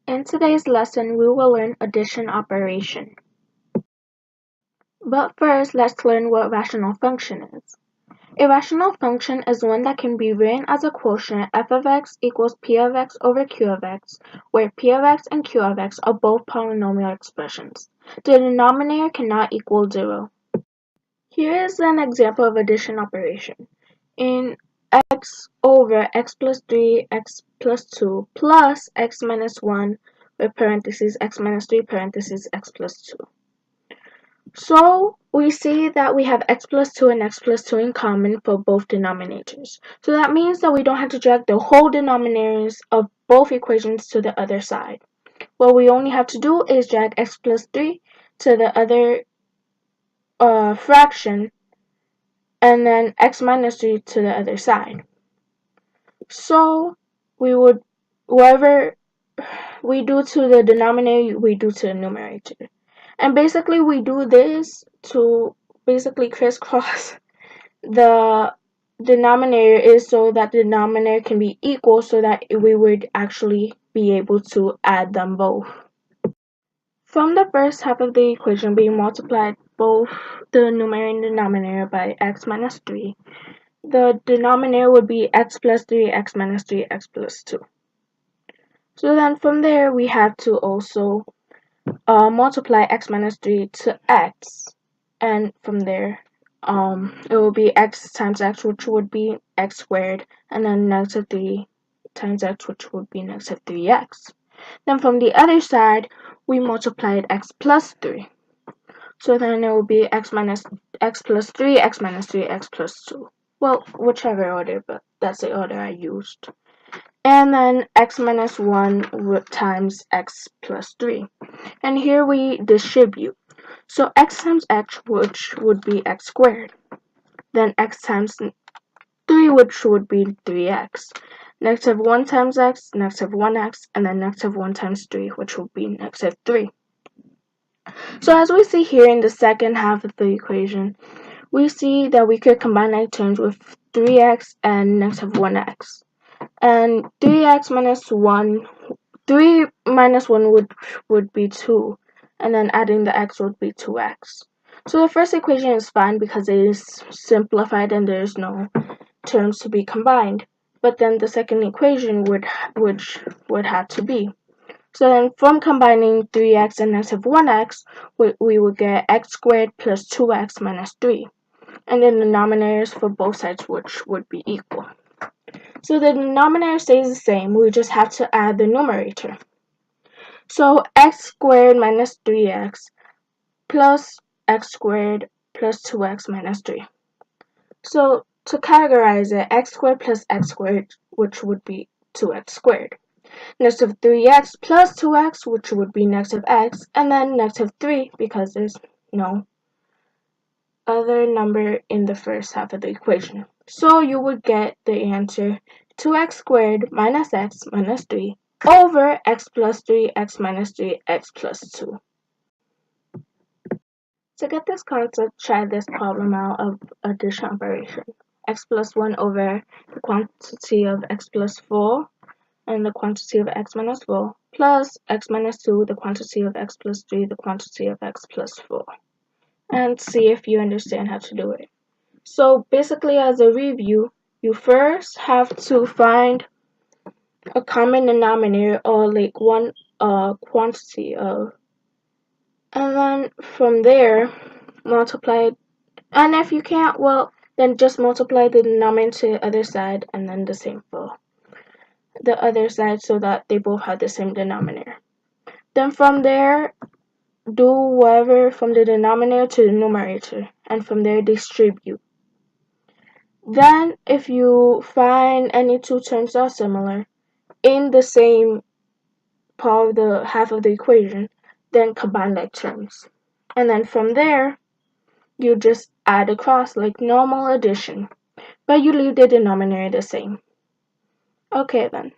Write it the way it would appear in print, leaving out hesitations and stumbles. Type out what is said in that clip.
In today's lesson, we will learn addition operation. But first, let's learn what rational function is. A rational function is one that can be written as a quotient f of x equals p of x over q of x, where p of x and q of x are both polynomial expressions. The denominator cannot equal 0. Here is an example of addition operation. In x over x plus 3, x plus 2, plus x minus 1, with parentheses x minus 3, parentheses x plus 2. So we see that we have x plus 2 and x plus 2 in common for both denominators. So that means that we don't have to drag the whole denominators of both equations to the other side. What we only have to do is drag x plus 3 to the other fraction, and then x minus 3 to the other side. So we would, whatever we do to the denominator, we do to the numerator. And basically we do this to basically crisscross the denominator is so that the denominator can be equal so that we would actually be able to add them both. From the first half of the equation, we multiplied both the numerator and denominator by x minus 3. The denominator would be x plus 3, x minus 3, x plus 2. So then from there, we have to also multiply x minus 3 to x. And from there, it will be x times x, which would be x squared, and then negative 3 times x, which would be negative 3x. Then from the other side, we multiplied x plus 3. So then it will be x plus 3, x minus 3, x plus 2. Well, whichever order, but that's the order I used. And then x minus 1 times x plus 3. And here we distribute. So x times x, which would be x squared. Then x times 3, which would be 3x. Negative 1 times x, negative 1x, and then negative 1 times 3, which would be negative 3. So as we see here in the second half of the equation, we see that we could combine our terms with 3x and negative 1x. And 3x minus 1, 3 minus 1 would be 2, and then adding the x would be 2x. So the first equation is fine because it is simplified and there's no terms to be combined. But then the second equation would have to be. So then from combining 3x and negative 1x, we would get x squared plus 2x minus 3. And the denominators for both sides which would be equal. So the denominator stays the same, we just have to add the numerator. So x squared minus 3x plus x squared plus 2x minus 3. So to categorize it, x squared plus x squared, which would be 2x squared. Negative 3x plus 2x, which would be negative x, and then negative 3 because there's no other number in the first half of the equation. So you would get the answer 2x squared minus x minus 3 over x plus 3, x minus 3, x plus 2. To get this concept, try this problem out of addition operation. X plus 1 over the quantity of x plus 4 and the quantity of x minus 4 plus x minus 2, the quantity of x plus 3, the quantity of x plus 4. And see if you understand how to do it. So basically, as a review, you first have to find a common denominator or like one quantity of, and then from there multiply it. And if you can't, well, then just multiply the denominator to the other side and then the same for the other side so that they both have the same denominator. Then from there, do whatever from the denominator to the numerator, and from there distribute. Then if you find any two terms are similar in the same part of the half of the equation, then combine like terms. And then from there, you just add across like normal addition, but you leave the denominator the same. Okay then.